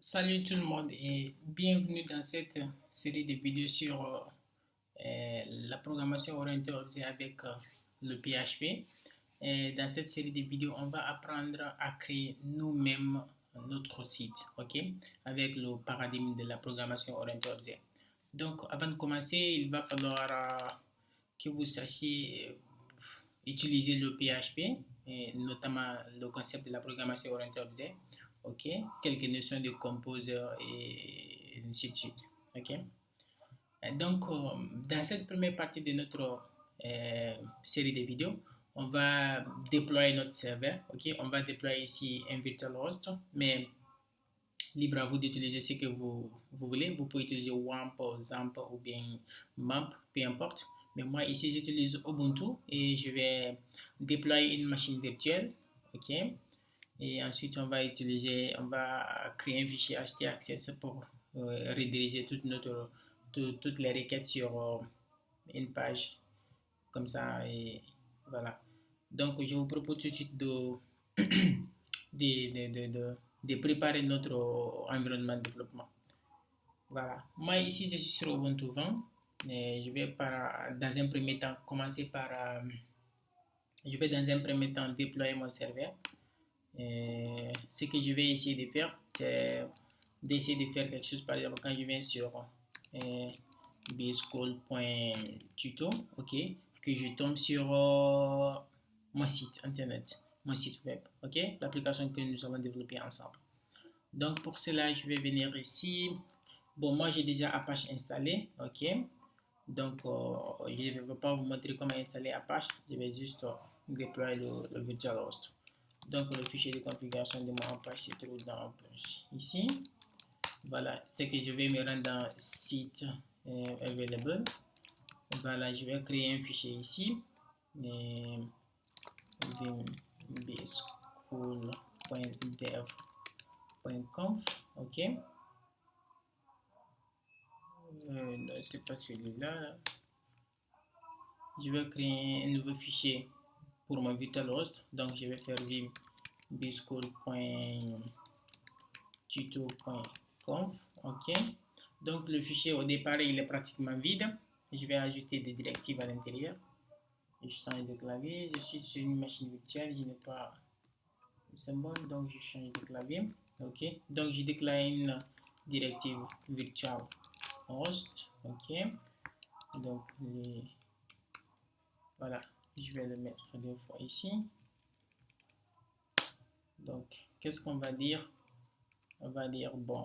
Salut tout le monde et bienvenue dans cette série de vidéos sur la programmation orientée objet avec le PHP. Et dans cette série de vidéos, on va apprendre à créer nous-mêmes notre site, ok, avec le paradigme de la programmation orientée objet. Donc, avant de commencer, il va falloir que vous sachiez utiliser le PHP, et notamment le concept de la programmation orientée objet. Ok, quelques notions de composer et ainsi de suite. Ok, donc dans cette première partie de notre série de vidéos, on va déployer notre serveur. Ok, on va déployer ici un virtual host, mais libre à vous d'utiliser ce que vous voulez. Vous pouvez utiliser WAMP, ZAMP ou bien MAMP, peu importe. Mais moi ici j'utilise Ubuntu et je vais déployer une machine virtuelle. Ok, et ensuite, on va créer un fichier htaccess pour rediriger toutes les requêtes sur une page comme ça. Et voilà. Donc, je vous propose tout de suite de préparer notre environnement de développement. Voilà. Moi, ici, je suis sur Ubuntu 20. Et dans un premier temps, je vais dans un premier temps déployer mon serveur. Ce que je vais essayer de faire, c'est d'essayer de faire quelque chose. Par exemple, quand je viens sur bschool.tuto, ok, que je tombe sur mon site internet, mon site web, ok, l'application que nous avons développée ensemble. Donc pour cela, je vais venir ici. Bon, moi j'ai déjà Apache installé, ok. Donc je ne vais pas vous montrer comment installer Apache, je vais juste déployer le virtual host. Donc le fichier de configuration de mon Apache se trouve dans ici. Voilà, c'est que je vais me rendre dans site available. Voilà, je vais créer un fichier ici. bschool.dev.conf, ok. Non, c'est pas celui-là. Je vais créer un nouveau fichier pour mon virtual host. Donc je vais faire vim bschool.tuto.conf, ok. Donc le fichier au départ il est pratiquement vide. Je vais ajouter des directives à l'intérieur. Je change de clavier. Je suis sur une machine virtuelle. Je n'ai pas le symbole, donc je change de clavier. Ok. Donc je déclare une directive virtual host. Ok. Donc voilà. Je vais le mettre deux fois ici. Donc qu'est-ce qu'on va dire? On va dire bon.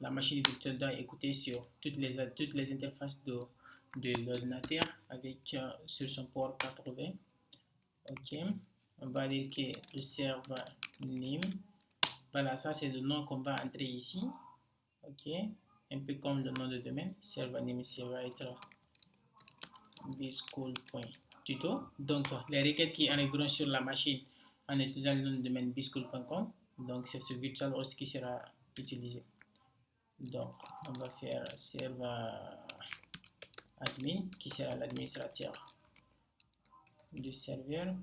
La machine virtuelle doit écouter sur toutes les interfaces de l'ordinateur avec sur son port 80. Ok, on va dire que le serveur name, voilà, ça c'est le nom qu'on va entrer ici. Ok, un peu comme le nom de domaine. Serveur name ici va être bschool.tuto. Donc les requêtes qui arriveront sur la machine en utilisant le nom de domaine bschool.com, donc c'est ce virtual host qui sera utilisé. Donc, on va faire serveur admin qui sera l'administrateur du serveur.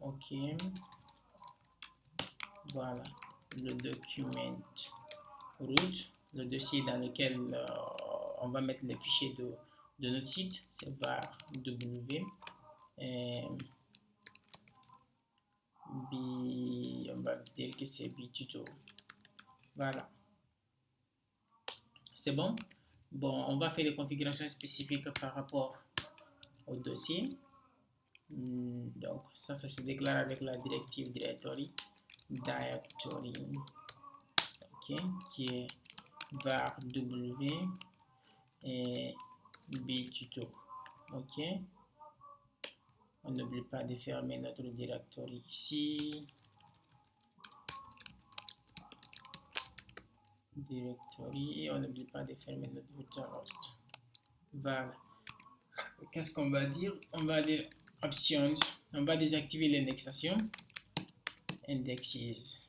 Ok. Voilà. Le document root, le dossier dans lequel on va mettre les fichiers de notre site, c'est var w. On va dire que c'est btuto. Voilà. C'est bon? Bon, on va faire des configurations spécifiques par rapport au dossier. Donc, ça se déclare avec la directive directory, ok, qui est var w et btuto. Ok. On n'oublie pas de fermer notre directory ici. Directory, et on n'oublie pas de fermer notre virtual host. Voilà. Qu'est-ce qu'on va dire? On va dire options. On va désactiver l'indexation. Indexes.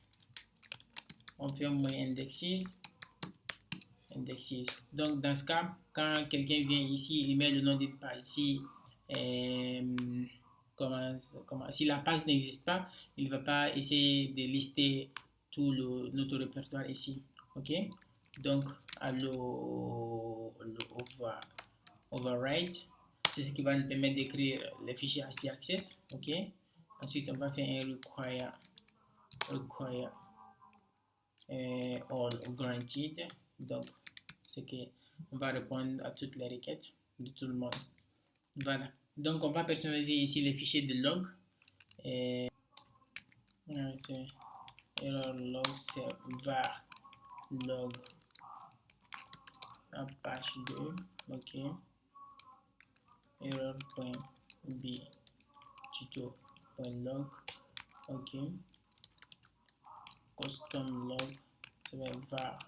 On ferme indexes. Indexes. Donc dans ce cas, quand quelqu'un vient ici, il met le nom d'une page ici. Si la page n'existe pas, il ne va pas essayer de lister tout notre répertoire ici. Ok, donc à override, c'est ce qui va nous permettre d'écrire les fichiers htaccess. Ok, ensuite on va faire un require all granted, donc c'est que on va répondre à toutes les requêtes de tout le monde. Voilà, donc on va personnaliser ici les fichiers de log. Et error log, c'est var log apache 2. Ok, error.b tuto.log. ok, custom log, c'est var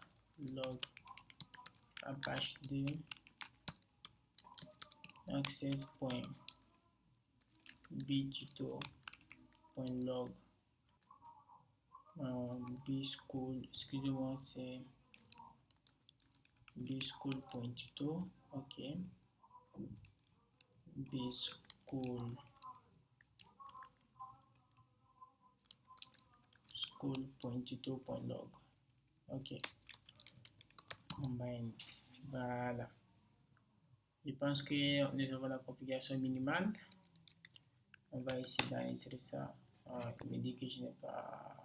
log apache 2 access.btuto.log bschool, excusez-moi, c'est bschool.tuto. ok, bschool.tuto.log. ok, combine. Voilà, je pense que nous avons la configuration minimale. On va essayer d'insérer ça. Il me dit que je n'ai pas.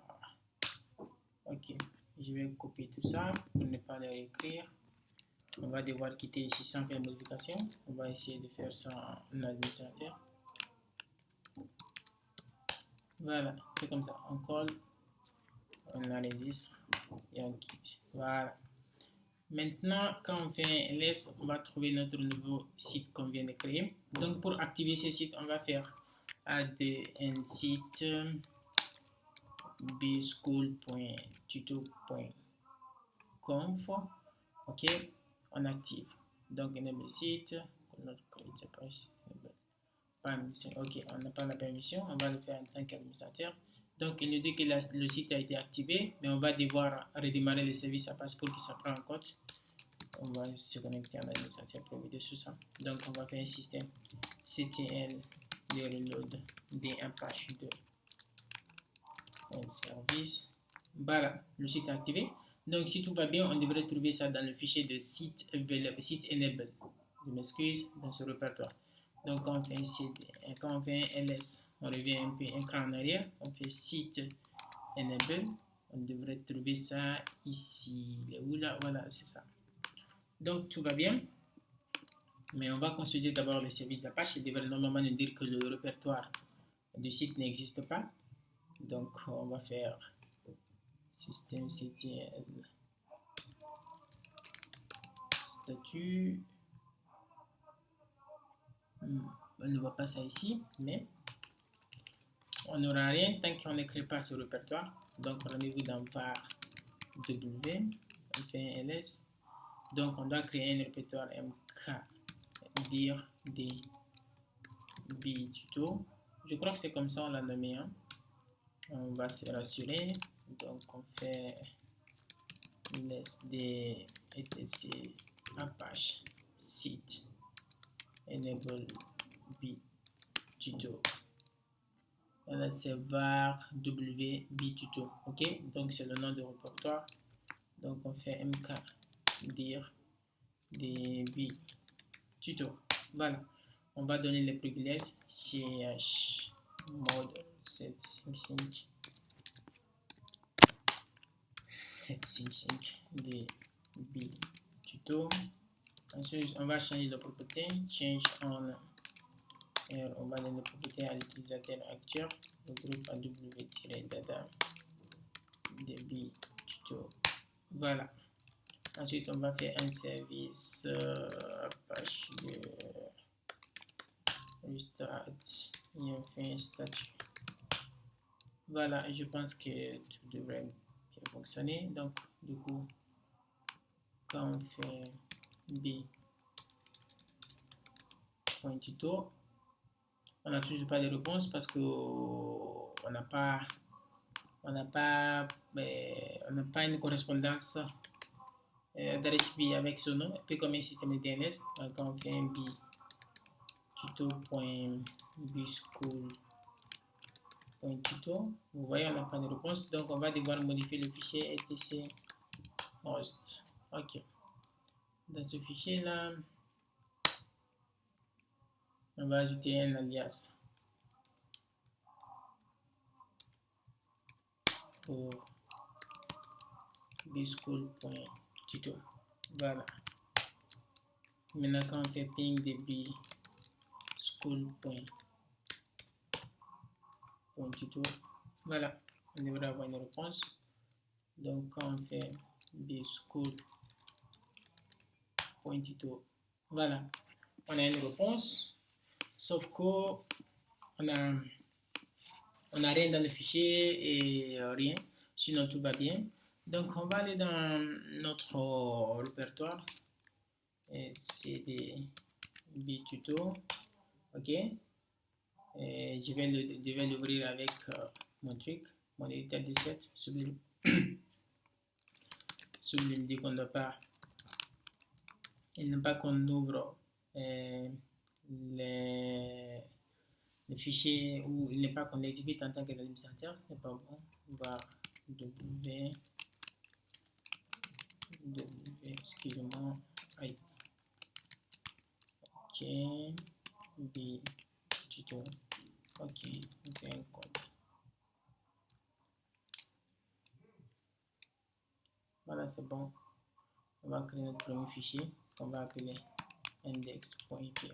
Ok, je vais copier tout ça pour ne pas le réécrire. On va devoir quitter ici sans faire modification. On va essayer de faire ça en administrateur. Voilà, c'est comme ça. On colle, on enregistre et on quitte. Voilà. Maintenant, quand on fait un ls, on va trouver notre nouveau site qu'on vient de créer. Donc, pour activer ce site, on va faire add un site bschool.tuto.conf. ok, on active. Donc, enable site. Ok, on n'a pas la permission. On va le faire en tant qu'administrateur. Donc, il nous dit que le site a été activé, mais on va devoir redémarrer le service Apache pour que ça prenne en compte. On va se connecter en administrateur pour vider tout ça. Donc, on va faire un système ctl de reload des Apache 2 un service. Voilà, le site est activé. Donc, si tout va bien, on devrait trouver ça dans le fichier de site enable. Je m'excuse, dans ce répertoire. Donc, quand on fait un ls, on revient un peu un cran en arrière. On fait site enable. On devrait trouver ça ici. Où là? Voilà, c'est ça. Donc, tout va bien. Mais on va consulter d'abord le service d'Apache. Il devrait normalement nous dire que le répertoire du site n'existe pas. Donc, on va faire systemctl statut. On ne voit pas ça ici, mais on n'aura rien tant qu'on ne crée pas ce répertoire. Donc, rendez-vous dans var w, on fait un ls. Donc, on doit créer un répertoire mk dir des btuto. Je crois que c'est comme ça on l'a nommé. Hein. On va se rassurer. Donc, on fait lsd etc apache site enable btuto. Voilà, c'est var w btuto. Ok, donc c'est le nom du répertoire. Donc, on fait mk dir des btuto. Voilà, on va donner les privilèges ch mode 755 des btuto. Ensuite, on va changer de propriété, change on. On va donner propriété à l'utilisateur actuel, le groupe aw-data des btuto. Voilà. Ensuite, on va faire un service Apache de restart et on fait un statut. Voilà, je pense que tout devrait bien fonctionner. Donc, du coup, quand on fait b.tuto, on n'a toujours pas de réponse parce que on n'a pas une correspondance d'adresse IP avec ce nom, un peu comme un système de DNS. Donc, quand on fait un btuto.bschool point tuto. Vous voyez, on n'a pas de réponse. Donc, on va devoir modifier le fichier etc host. OK. Dans ce fichier-là, on va ajouter un alias pour bschool.tuto. Voilà. Maintenant, quand on fait ping de bschool.tuto, voilà, on devrait avoir une réponse. Donc, quand on fait bschool.tuto, voilà, on a une réponse, sauf qu'on a rien dans le fichier et rien, sinon tout va bien. Donc, on va aller dans notre répertoire. CD btuto, ok, et je vais l'ouvrir avec mon truc, mon éditeur 17, Sublime. Sublime dit qu'on ne doit pas, il n'aime pas qu'on ouvre les fichiers, ou il n'est pas qu'on les exécute en tant qu'administrateur, ce n'est pas bon. On va excusez-moi, ok, btuto, ok, on fait un code. Voilà, c'est bon. On va créer notre premier fichier qu'on va appeler index.php.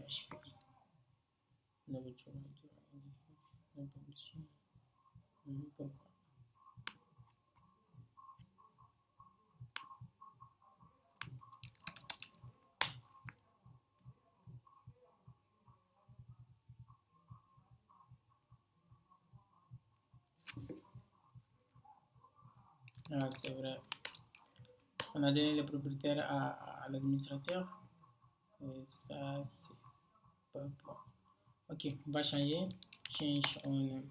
Ah, c'est vrai. On a donné le propriétaire à l'administrateur. Et ça, c'est pas bon. Ok, on va changer. Change on.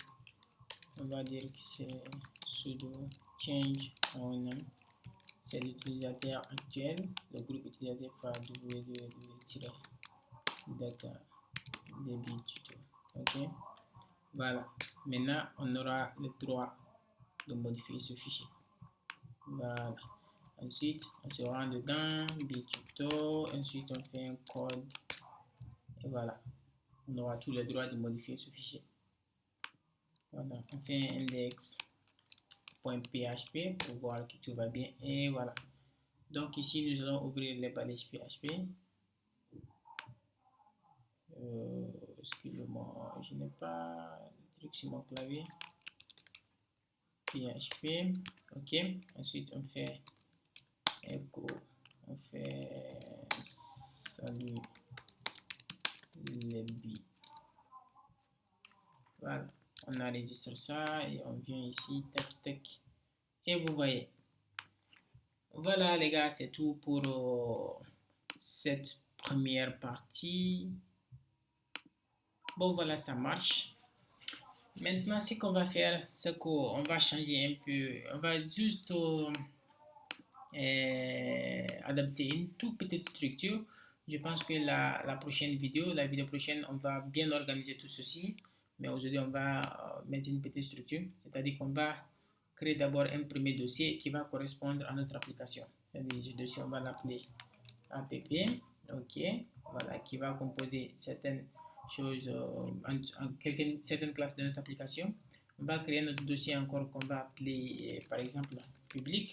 On va dire que c'est sudo change on. C'est l'utilisateur actuel. Le groupe utilisateur va www.data.db-tuto. Ok. Voilà. Maintenant, on aura le droit de modifier ce fichier. Voilà. Ensuite, on se rend dedans, btuto, ensuite on fait un code, et voilà. On aura tous les droits de modifier ce fichier. Voilà, on fait index.php pour voir que tout va bien, et voilà. Donc ici, nous allons ouvrir les balages PHP. Excusez-moi, je n'ai pas le truc sur mon clavier. PHP, ok. Ensuite, on fait echo, on fait salut les billes. Voilà, on enregistre ça et on vient ici, tac tac, et vous voyez. Voilà les gars, c'est tout pour cette première partie. Bon voilà, ça marche. Maintenant, ce qu'on va faire, c'est qu'on va changer un peu, on va juste adapter une toute petite structure. Je pense que la prochaine vidéo, la vidéo prochaine, on va bien organiser tout ceci. Mais aujourd'hui, on va mettre une petite structure. C'est-à-dire qu'on va créer d'abord un premier dossier qui va correspondre à notre application. C'est-à-dire ce dossier, on va l'appeler app. Ok. Voilà, qui va composer certaines choses, certaines classes de notre application. On va créer notre dossier encore qu'on va appeler, par exemple, public.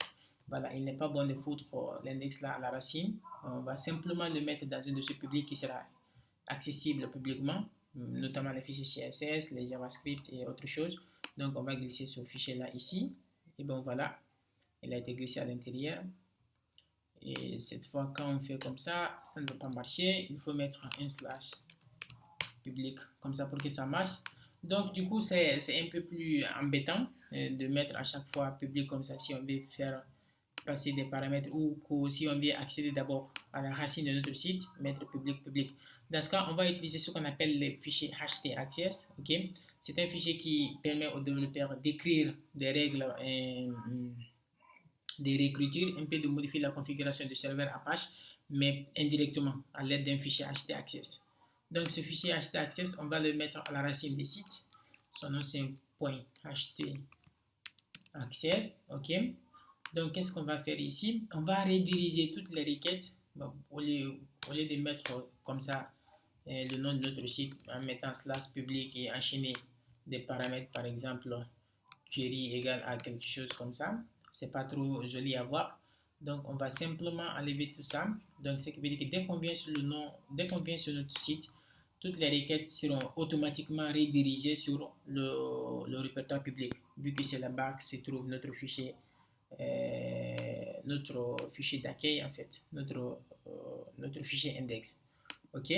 Voilà, il n'est pas bon de foutre l'index là à la racine. On va simplement le mettre dans un dossier public qui sera accessible publiquement, notamment les fichiers CSS, les JavaScript et autres choses. Donc, on va glisser ce fichier là ici. Et bon, voilà, il a été glissé à l'intérieur. Et cette fois, quand on fait comme ça ne va pas marcher. Il faut mettre un slash public comme ça pour que ça marche. Donc, du coup, c'est un peu plus embêtant de mettre à chaque fois public comme ça si on veut faire passer des paramètres ou si on veut accéder d'abord à la racine de notre site, mettre public. Dans ce cas, on va utiliser ce qu'on appelle les fichiers htaccess. Okay? C'est un fichier qui permet aux développeurs d'écrire des règles de réécriture, un peu de modifier la configuration du serveur Apache, mais indirectement à l'aide d'un fichier htaccess. Donc ce fichier htaccess, on va le mettre à la racine des sites. Son nom c'est access. OK. Donc, qu'est-ce qu'on va faire ici? On va rediriger toutes les requêtes. Bon, au lieu de mettre comme ça le nom de notre site en mettant slash public et enchaîner des paramètres, par exemple, query égale à quelque chose comme ça. C'est pas trop joli à voir. Donc, on va simplement enlever tout ça. Donc, ce qui veut dire que dès qu'on vient sur dès qu'on vient sur notre site, toutes les requêtes seront automatiquement redirigées sur le répertoire public, vu que c'est là-bas que se trouve notre fichier d'accueil, en fait, notre fichier index. OK?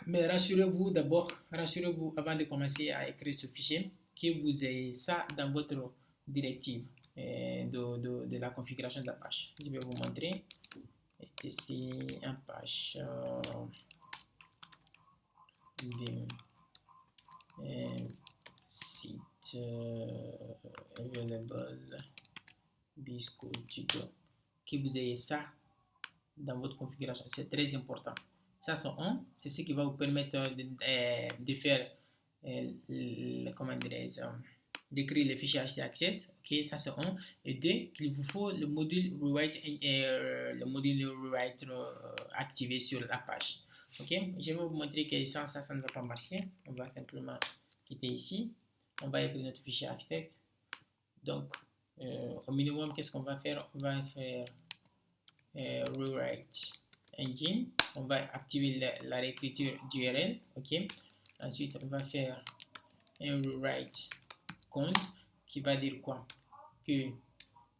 Mais rassurez-vous d'abord, rassurez-vous avant de commencer à écrire ce fichier, que vous ayez ça dans votre directive de la configuration de la page. Je vais vous montrer. Ici, un page site available Bisco Tuto. Que vous ayez ça dans votre configuration, c'est très important. Ça, c'est ce qui va vous permettre de faire comment dirais-je, d'écrire le fichier HT Access. Ok, ça c'est un. Et deux, qu'il vous faut le module rewrite, activé sur la page. Ok, je vais vous montrer que sans ça, ça ne va pas marcher. On va simplement quitter ici. On va écrire notre fichier Access. Donc, au minimum, qu'est-ce qu'on va faire? On va faire rewrite engine. On va activer la réécriture d'URL. Ok. Ensuite, on va faire un rewrite count qui va dire quoi? Que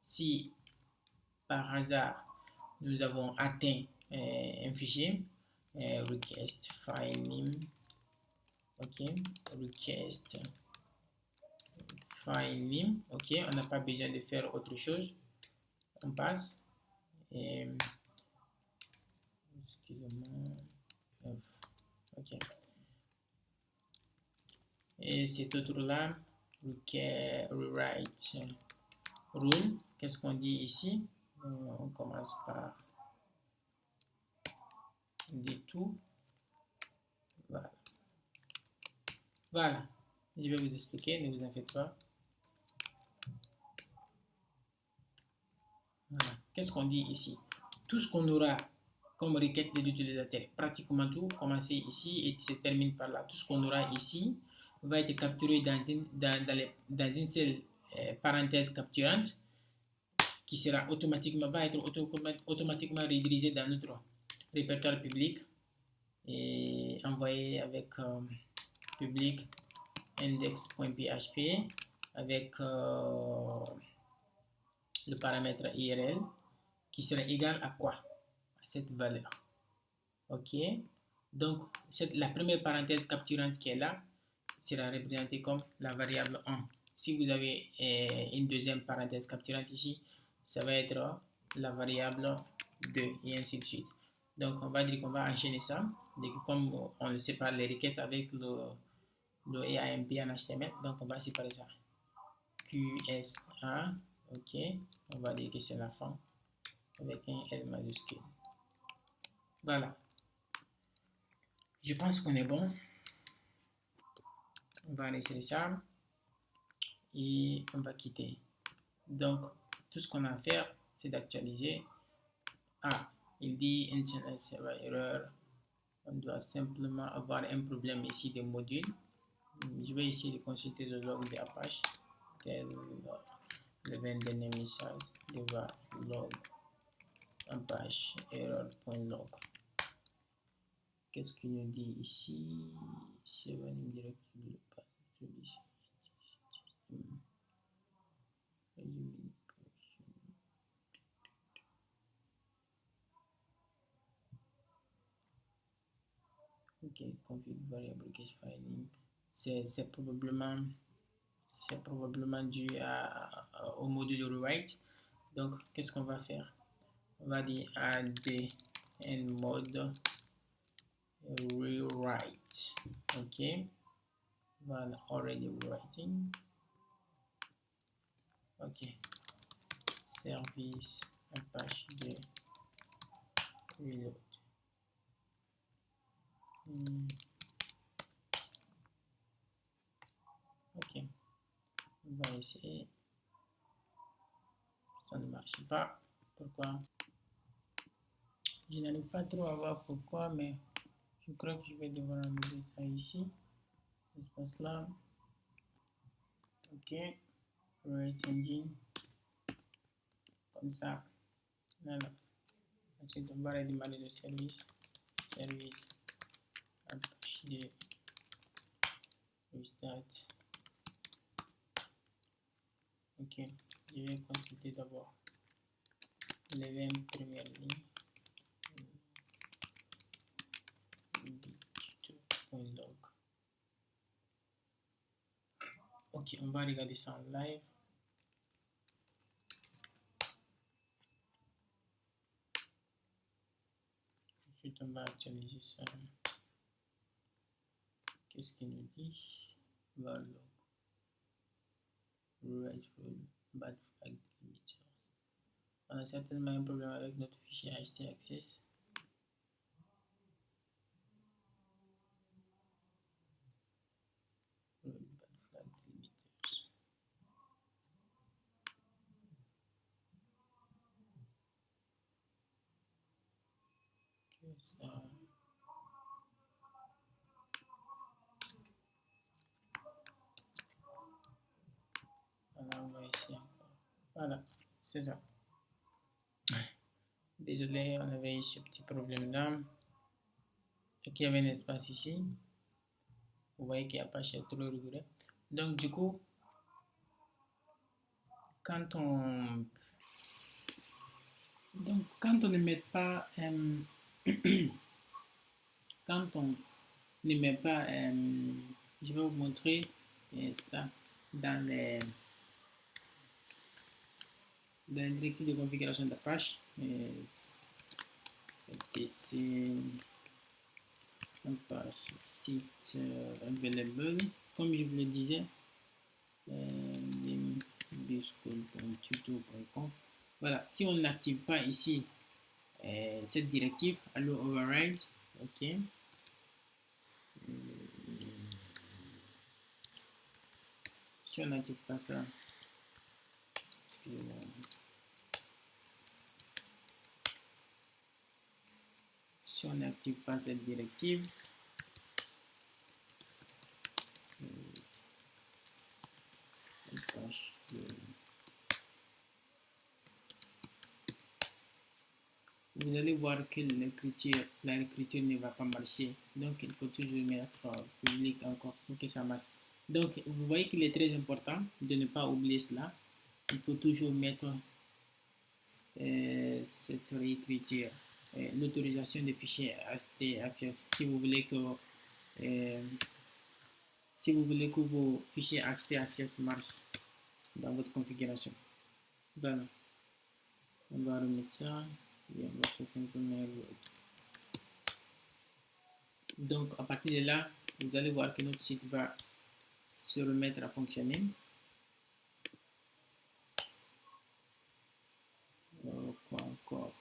si par hasard nous avons atteint un fichier, request file name, ok, request file name, ok, on n'a pas besoin de faire autre chose, on passe. Excusez-moi. Ok. Et cet autre-là, rewrite rule. Qu'est-ce qu'on dit ici? On commence par des tout. Voilà. Voilà. Je vais vous expliquer, ne vous en faites pas. Voilà. Qu'est-ce qu'on dit ici? Tout ce qu'on aura comme requête de l'utilisateur, pratiquement tout, commencer ici et se termine par là. Tout ce qu'on aura ici va être capturé dans une seule parenthèse capturante qui sera automatiquement, va être automatiquement redirigé dans notre répertoire public et envoyé avec public index.php avec le paramètre URL qui sera égal à quoi? À cette valeur. Ok, donc la première parenthèse capturante qui est là sera représentée comme la variable 1. Si vous avez une deuxième parenthèse capturante ici, ça va être la variable 2 et ainsi de suite. Donc on va dire qu'on va enchaîner ça. Comme on le sépare les requêtes avec le EAMP en HTML, donc on va séparer ça. QSA, ok, on va dire que c'est la fin avec un L majuscule. Voilà. Je pense qu'on est bon. On va laisser ça et on va quitter. Donc, tout ce qu'on a à faire, c'est d'actualiser. Ah, il dit Internet Server Error. On doit simplement avoir un problème ici de module. Je vais essayer de consulter le log de Apache. Le dernier message devra log Apache error.log. Qu'est-ce qu'il nous dit ici? C'est direct. Ok, config variable case file name. C'est probablement dû au module rewrite. Donc, qu'est-ce qu'on va faire? On va dire add and mode rewrite. Ok, voilà, already rewriting. Ok, service Apache de reload. Ok, essayer. Ça ne marche pas. Pourquoi? Je n'arrive pas trop à voir pourquoi, mais je crois que je vais devoir enlever ça ici. Espace là. Ok. Right engine. Comme ça. Voilà. Ensuite, on va redémarrer le service. Service. HD. Restart. Ok. Je vais consulter d'abord les 20 premières lignes. Log. Ok, on va regarder ça en live. Ensuite, on va actualiser ça. Qu'est-ce qu'il nous dit? Var log. Rightful bad flag limiters. On a certainement un problème avec notre fichier htaccess. Bad flag limiters. Ok, ça. Voilà, on va essayer encore. Voilà, c'est ça. Désolé, on avait eu ce petit problème là. Donc, il y avait un espace ici. Vous voyez qu'il n'y a pas chez trop rigoureux. Donc, du coup, quand on ne met pas quand on ne met pas je vais vous montrer ça dans les directives de configuration d'Apache. DC Apache site available, comme je vous le disais, buscode.tuto.conf. Voilà, si on n'active pas ici cette directive, allow override, ok. Si on n'active pas ça, excusez-moi. Si on n'active pas cette directive, vous allez voir que l'écriture ne va pas marcher. Donc, il faut toujours mettre public encore pour que ça marche. Donc, vous voyez qu'il est très important de ne pas oublier cela. Il faut toujours mettre cette réécriture, l'autorisation des fichiers htaccess. Si vous voulez que vos fichiers htaccess marchent dans votre configuration. Voilà. On va remettre ça. Et on va faire simplement reload. Donc, à partir de là, vous allez voir que notre site va se remettre à fonctionner. Quoi encore?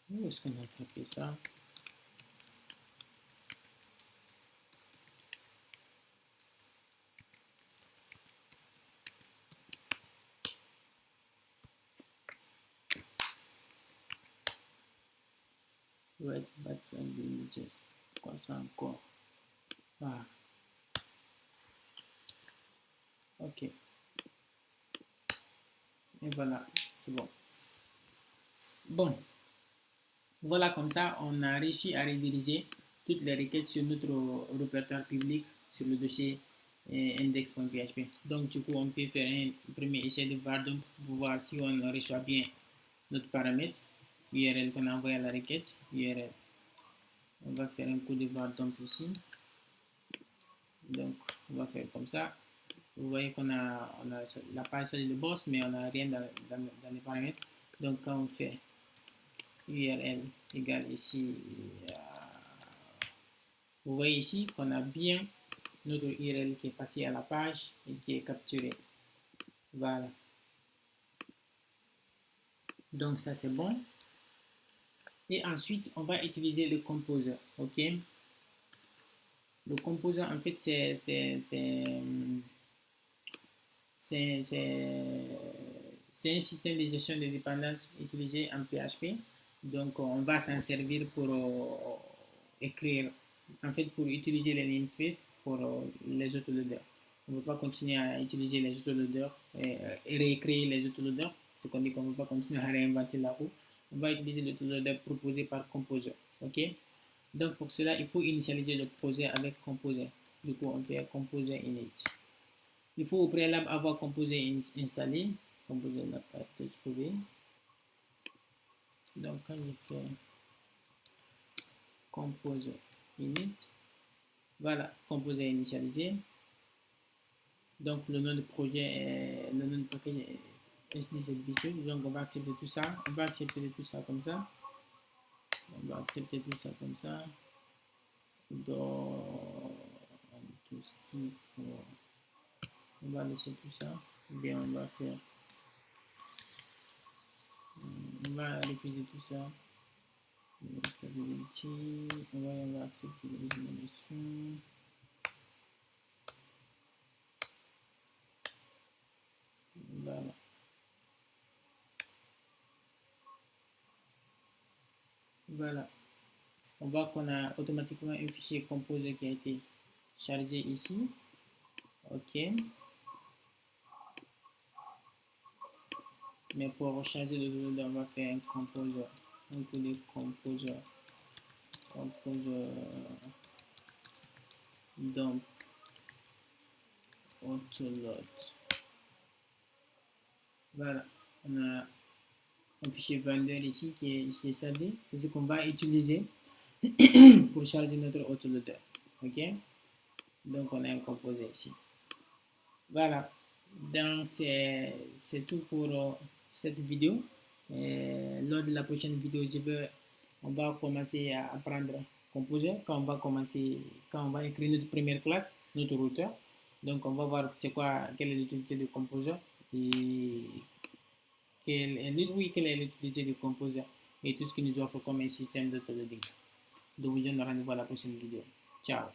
Où est-ce qu'on a attrapé ça? Red bad flag limiters. Quoi ça encore? Ah. Ok. Et voilà, c'est bon. Bon. Voilà, comme ça, on a réussi à rediriger toutes les requêtes sur notre répertoire public sur le dossier index.php. Donc, du coup, on peut faire un premier essai de var dump pour voir si on reçoit bien notre paramètre URL qu'on a envoyé à la requête URL. On va faire un coup de var dump ici. Donc, on va faire comme ça. Vous voyez qu'on a la page salut de boss, mais on n'a rien dans les paramètres. Donc, quand on fait URL égale ici, vous voyez ici qu'on a bien notre URL qui est passé à la page et qui est capturé. Voilà. Donc ça c'est bon. Et ensuite, on va utiliser le composer. OK? Le composer, en fait, c'est un système de gestion de dépendance utilisé en PHP. Donc, on va s'en servir pour écrire, en fait, pour utiliser les namespaces pour les autoloaders. On ne veut pas continuer à utiliser les autoloaders et réécrire les autoloaders. C'est qu'on dit qu'on ne veut pas continuer à réinventer la roue. On va utiliser l'autoloader proposé par Composer. OK? Donc, pour cela, il faut initialiser le projet avec Composer. Du coup, on fait Composer init. Il faut au préalable avoir Composer installé. Composer n'a pas été trouvé. Donc, quand je fais Composer init, voilà, Composer initialisé. Donc, le nom du projet est, le nom du package est SD7 Donc, on va accepter tout ça. On va accepter tout ça comme ça. On va accepter tout ça comme ça. Dans tout ce qui on va laisser tout ça. Ou bien on va faire. On va refuser tout ça. Stability. On va accepter l'originalisation. Voilà. Voilà. On voit qu'on a automatiquement un fichier composé qui a été chargé ici. OK. Mais pour recharger le download, on va faire un composer. On peut dire composer. Composer. Donc, autoload. Voilà. On a un fichier vendor ici qui est chargé. C'est ce qu'on va utiliser pour charger notre autoloader. OK. Donc, on a un composé ici. Voilà. Donc, c'est tout pour cette vidéo. Lors de la prochaine vidéo, on va commencer à apprendre Composer. Quand on va écrire notre première classe, notre routeur. Donc, on va voir quelle est l'utilité du Composer et quelle est l'utilité du Composer et tout ce qui nous offre comme un système d'autoloading. Donc, je vous donne rendez-vous à la prochaine vidéo. Ciao.